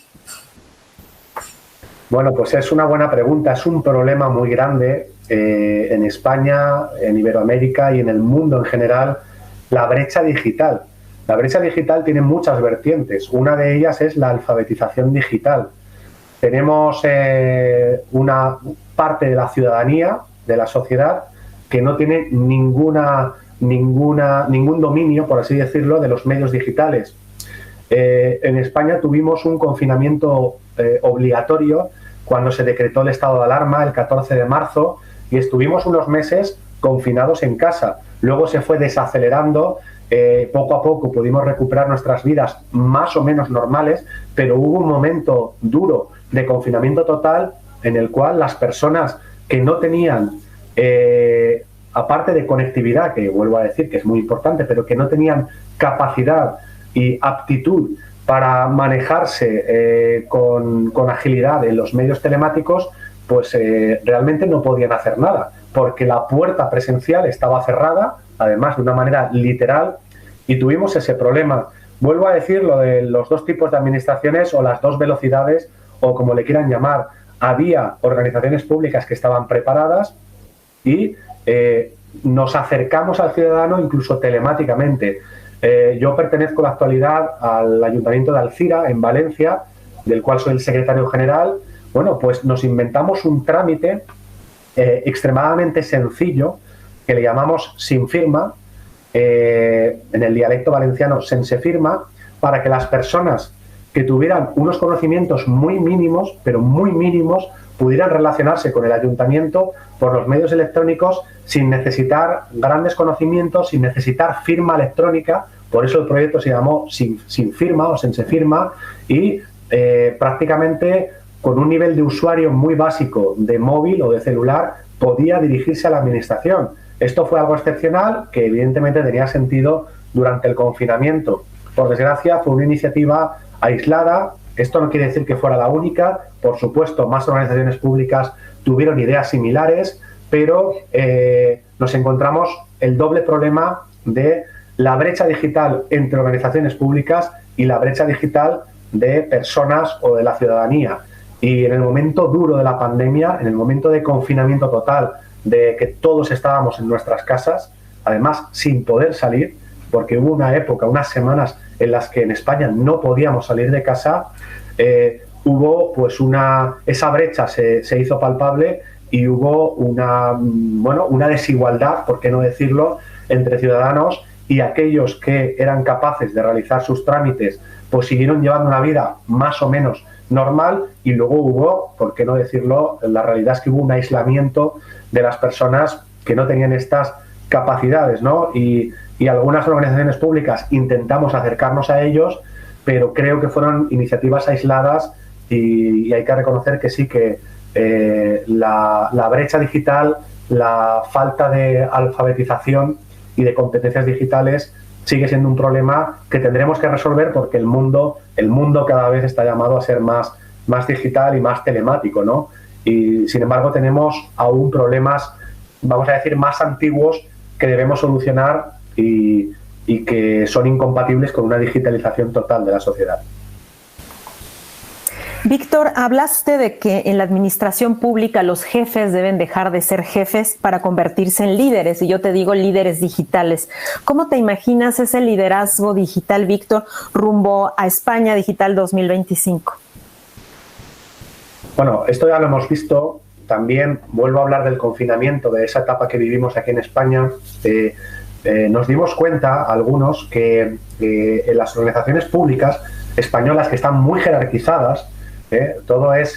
Bueno, pues es una buena pregunta. Es un problema muy grande en España, en Iberoamérica y en el mundo en general, la brecha digital. La brecha digital tiene muchas vertientes. Una de ellas es la alfabetización digital. Tenemos una parte de la ciudadanía, de la sociedad, que no tiene ningún dominio, por así decirlo, de los medios digitales. En España tuvimos un confinamiento obligatorio cuando se decretó el estado de alarma el 14 de marzo y estuvimos unos meses confinados en casa. Luego se fue desacelerando, poco a poco pudimos recuperar nuestras vidas más o menos normales, pero hubo un momento duro de confinamiento total en el cual las personas que no tenían, aparte de conectividad, que vuelvo a decir que es muy importante, pero que no tenían capacidad y aptitud para manejarse con agilidad en los medios telemáticos, pues realmente no podían hacer nada, porque la puerta presencial estaba cerrada, además de una manera literal, y tuvimos ese problema. Vuelvo a decir lo de los dos tipos de administraciones o las dos velocidades, o como le quieran llamar. Había organizaciones públicas que estaban preparadas y nos acercamos al ciudadano incluso telemáticamente. Yo pertenezco en la actualidad al Ayuntamiento de Alcira, en Valencia, del cual soy el secretario general. Bueno, pues nos inventamos un trámite extremadamente sencillo que le llamamos sin firma, en el dialecto valenciano sense firma, para que las personas que tuvieran unos conocimientos muy mínimos, pero muy mínimos, pudieran relacionarse con el ayuntamiento por los medios electrónicos sin necesitar grandes conocimientos, sin necesitar firma electrónica. Por eso el proyecto se llamó sin firma o sense firma y prácticamente con un nivel de usuario muy básico de móvil o de celular podía dirigirse a la administración. Esto fue algo excepcional que evidentemente tenía sentido durante el confinamiento. Por desgracia fue una iniciativa aislada. Esto no quiere decir que fuera la única. Por supuesto, más organizaciones públicas tuvieron ideas similares, pero nos encontramos el doble problema de la brecha digital entre organizaciones públicas y la brecha digital de personas o de la ciudadanía. Y en el momento duro de la pandemia, en el momento de confinamiento total, de que todos estábamos en nuestras casas, además sin poder salir, porque hubo una época, unas semanas en las que en España no podíamos salir de casa, hubo pues esa brecha se hizo palpable y hubo una desigualdad, por qué no decirlo, entre ciudadanos y aquellos que eran capaces de realizar sus trámites, pues siguieron llevando una vida más o menos normal, y luego hubo, por qué no decirlo, la realidad es que hubo un aislamiento de las personas que no tenían estas capacidades, ¿no? Y algunas organizaciones públicas intentamos acercarnos a ellos, pero creo que fueron iniciativas aisladas y hay que reconocer que sí, que la brecha digital, la falta de alfabetización y de competencias digitales sigue siendo un problema que tendremos que resolver, porque el mundo cada vez está llamado a ser más más digital y más telemático, ¿no? Y sin embargo tenemos aún problemas, vamos a decir, más antiguos que debemos solucionar y que son incompatibles con una digitalización total de la sociedad. Víctor, hablaste de que en la administración pública los jefes deben dejar de ser jefes para convertirse en líderes, y yo te digo líderes digitales. ¿Cómo te imaginas ese liderazgo digital, Víctor, rumbo a España Digital 2025? Bueno, esto ya lo hemos visto. También vuelvo a hablar del confinamiento, de esa etapa que vivimos aquí en España. Nos dimos cuenta, algunos, que en las organizaciones públicas españolas que están muy jerarquizadas, todo es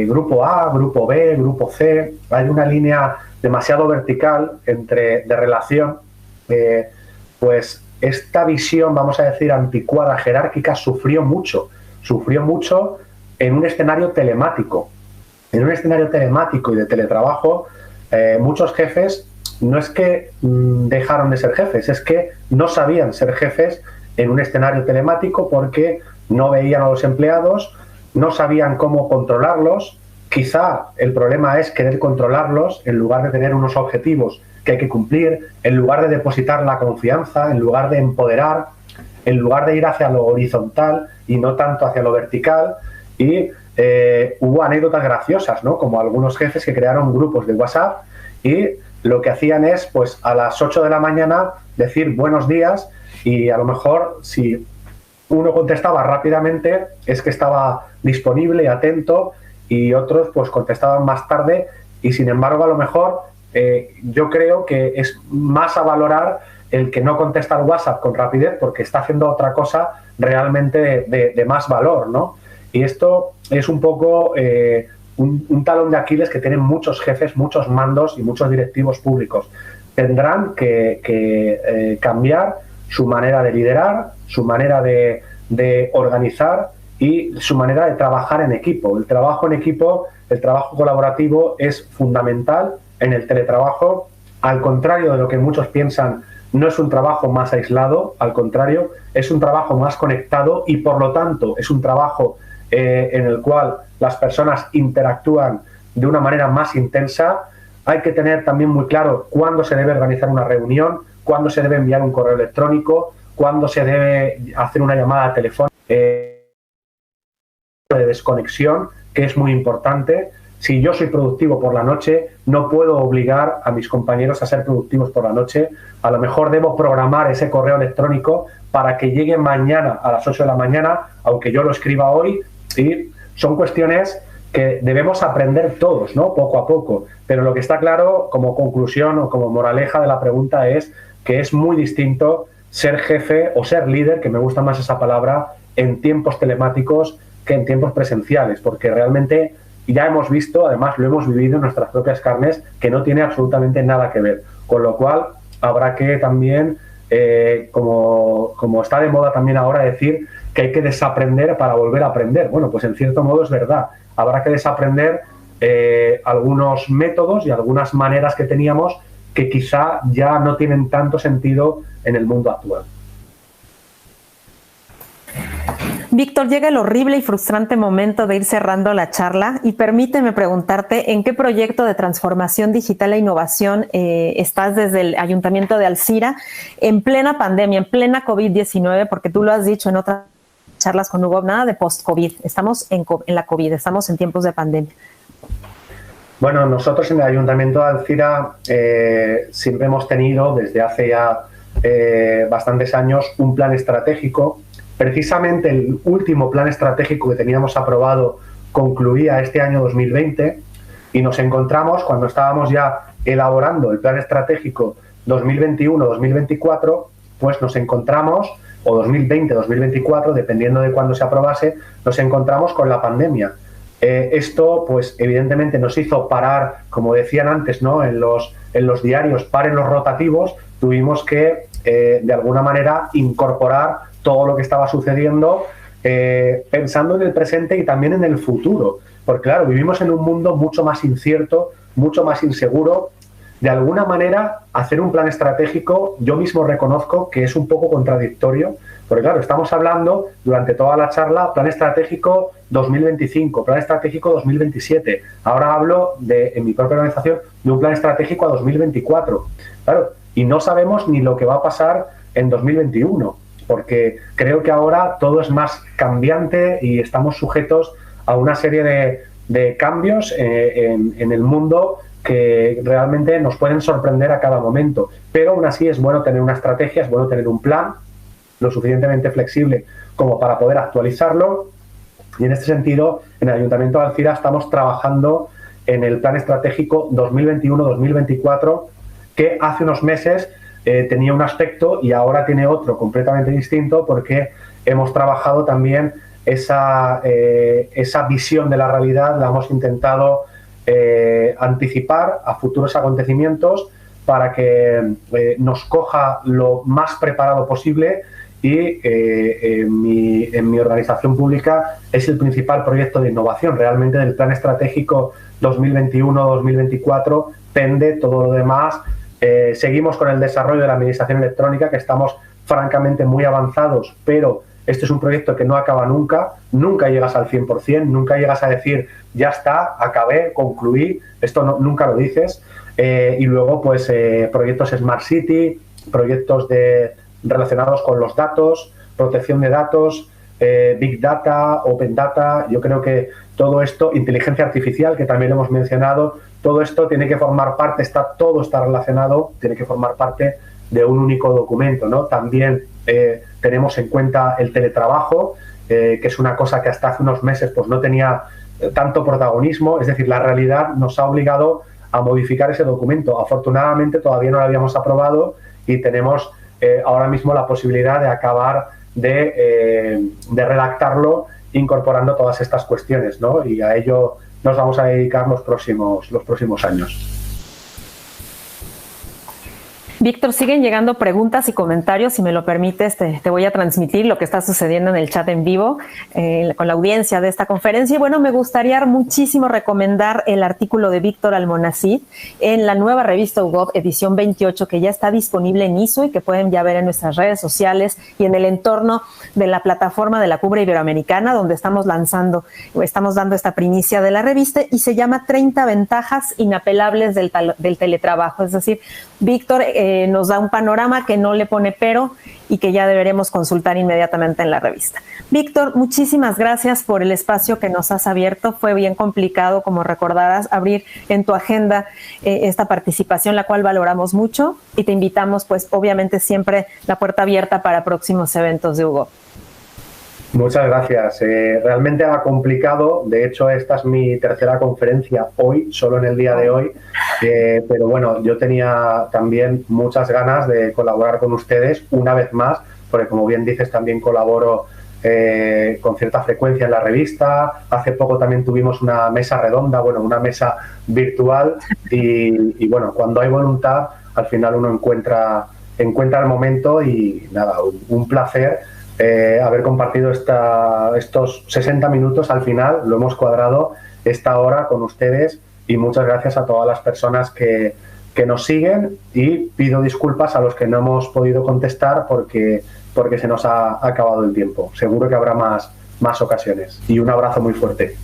grupo A, grupo B, grupo C, hay una línea demasiado vertical de relación, pues esta visión, vamos a decir, anticuada, jerárquica, sufrió mucho en un escenario telemático. En un escenario telemático y de teletrabajo, muchos jefes no es que dejaron de ser jefes, es que no sabían ser jefes en un escenario telemático porque no veían a los empleados, no sabían cómo controlarlos. Quizá el problema es querer controlarlos en lugar de tener unos objetivos que hay que cumplir, en lugar de depositar la confianza, en lugar de empoderar, en lugar de ir hacia lo horizontal y no tanto hacia lo vertical. Y hubo anécdotas graciosas, ¿no? Como algunos jefes que crearon grupos de WhatsApp y lo que hacían es, pues, a las 8 de la mañana decir buenos días, y a lo mejor si uno contestaba rápidamente es que estaba disponible y atento, y otros pues contestaban más tarde, y sin embargo a lo mejor yo creo que es más a valorar el que no contesta el WhatsApp con rapidez porque está haciendo otra cosa realmente de más valor, ¿no? Y esto es un poco un talón de Aquiles que tienen muchos jefes, muchos mandos y muchos directivos públicos. Tendrán que cambiar su manera de liderar, su manera de organizar y su manera de trabajar en equipo. El trabajo en equipo, el trabajo colaborativo es fundamental en el teletrabajo. Al contrario de lo que muchos piensan, no es un trabajo más aislado, al contrario, es un trabajo más conectado y por lo tanto es un trabajo en el cual las personas interactúan de una manera más intensa. Hay que tener también muy claro cuándo se debe organizar una reunión, cuándo se debe enviar un correo electrónico, cuándo se debe hacer una llamada telefónica de desconexión, que es muy importante. Si yo soy productivo por la noche, no puedo obligar a mis compañeros a ser productivos por la noche. A lo mejor debo programar ese correo electrónico para que llegue mañana a las 8 de la mañana, aunque yo lo escriba hoy. Y son cuestiones que debemos aprender todos, ¿no? Poco a poco. Pero lo que está claro como conclusión o como moraleja de la pregunta es que es muy distinto ser jefe o ser líder, que me gusta más esa palabra, en tiempos telemáticos que en tiempos presenciales, porque realmente ya hemos visto, además lo hemos vivido en nuestras propias carnes, que no tiene absolutamente nada que ver. Con lo cual habrá que también, como está de moda también ahora decir que hay que desaprender para volver a aprender. Bueno, pues en cierto modo es verdad. Habrá que desaprender algunos métodos y algunas maneras que teníamos que quizá ya no tienen tanto sentido en el mundo actual. Víctor, llega el horrible y frustrante momento de ir cerrando la charla y permíteme preguntarte en qué proyecto de transformación digital e innovación estás desde el Ayuntamiento de Alzira en plena pandemia, en plena COVID-19, porque tú lo has dicho en otras charlas con Hugo, nada de post-COVID, estamos en la COVID, estamos en tiempos de pandemia. Bueno, nosotros en el Ayuntamiento de Alzira siempre hemos tenido desde hace ya bastantes años un plan estratégico. Precisamente el último plan estratégico que teníamos aprobado concluía este año 2020 y nos encontramos, cuando estábamos ya elaborando el plan estratégico 2021-2024, pues nos encontramos, o 2020-2024, dependiendo de cuándo se aprobase, nos encontramos con la pandemia. Esto, pues evidentemente nos hizo parar, como decían antes, ¿no? En los diarios, paren los rotativos, tuvimos que, de alguna manera, incorporar todo lo que estaba sucediendo pensando en el presente y también en el futuro. Porque claro, vivimos en un mundo mucho más incierto, mucho más inseguro, de alguna manera, hacer un plan estratégico, yo mismo reconozco que es un poco contradictorio, porque claro, estamos hablando durante toda la charla, plan estratégico 2025, plan estratégico 2027. Ahora hablo en mi propia organización, de un plan estratégico a 2024. Claro, y no sabemos ni lo que va a pasar en 2021, porque creo que ahora todo es más cambiante y estamos sujetos a una serie de cambios en el mundo que realmente nos pueden sorprender a cada momento. Pero aún así es bueno tener una estrategia, es bueno tener un plan lo suficientemente flexible como para poder actualizarlo. Y en este sentido, en el Ayuntamiento de Alzira estamos trabajando en el plan estratégico 2021-2024, que hace unos meses tenía un aspecto y ahora tiene otro completamente distinto, porque hemos trabajado también esa visión de la realidad, la hemos intentado anticipar a futuros acontecimientos para que nos coja lo más preparado posible. Y en mi organización pública es el principal proyecto de innovación. Realmente del plan estratégico 2021-2024 pende todo lo demás. Seguimos con el desarrollo de la administración electrónica, que estamos francamente muy avanzados, pero este es un proyecto que no acaba nunca. Nunca llegas al 100%, nunca llegas a decir ya está, acabé, concluí. Esto nunca lo dices. Y luego pues proyectos Smart City, proyectos relacionados con los datos, protección de datos, Big Data, Open Data. Yo creo que todo esto, inteligencia artificial, que también lo hemos mencionado, todo esto tiene que formar parte, todo está relacionado, tiene que formar parte de un único documento, ¿no? También tenemos en cuenta el teletrabajo, que es una cosa que hasta hace unos meses pues no tenía tanto protagonismo. Es decir, la realidad nos ha obligado a modificar ese documento. Afortunadamente todavía no lo habíamos aprobado y tenemos ahora mismo la posibilidad de acabar de redactarlo incorporando todas estas cuestiones, ¿no? Y a ello nos vamos a dedicar los próximos años. Víctor, siguen llegando preguntas y comentarios. Si me lo permites, te voy a transmitir lo que está sucediendo en el chat en vivo con la audiencia de esta conferencia. Y bueno, me gustaría muchísimo recomendar el artículo de Víctor Almonacid en la nueva revista UGOV, edición 28, que ya está disponible en ISO y que pueden ya ver en nuestras redes sociales y en el entorno de la plataforma de la Cumbre Iberoamericana, donde estamos dando esta primicia de la revista, y se llama 30 ventajas inapelables del teletrabajo. Es decir, Víctor nos da un panorama que no le pone pero y que ya deberemos consultar inmediatamente en la revista. Víctor, muchísimas gracias por el espacio que nos has abierto. Fue bien complicado, como recordarás, abrir en tu agenda esta participación, la cual valoramos mucho, y te invitamos, pues, obviamente siempre la puerta abierta para próximos eventos de UGOV. Muchas gracias. Realmente era complicado. De hecho, esta es mi tercera conferencia hoy, solo en el día de hoy. Pero bueno, yo tenía también muchas ganas de colaborar con ustedes una vez más, porque como bien dices, también colaboro con cierta frecuencia en la revista. Hace poco también tuvimos una mesa redonda, una mesa virtual. Y bueno, cuando hay voluntad, al final uno encuentra el momento. Y nada, un placer haber compartido estos 60 minutos. Al final lo hemos cuadrado esta hora con ustedes, y muchas gracias a todas las personas que nos siguen, y pido disculpas a los que no hemos podido contestar porque se nos ha acabado el tiempo. Seguro que habrá más ocasiones, y un abrazo muy fuerte.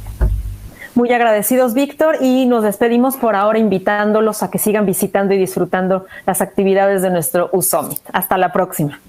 Muy agradecidos, Víctor, y nos despedimos por ahora invitándolos a que sigan visitando y disfrutando las actividades de nuestro U-Summit. Hasta la próxima.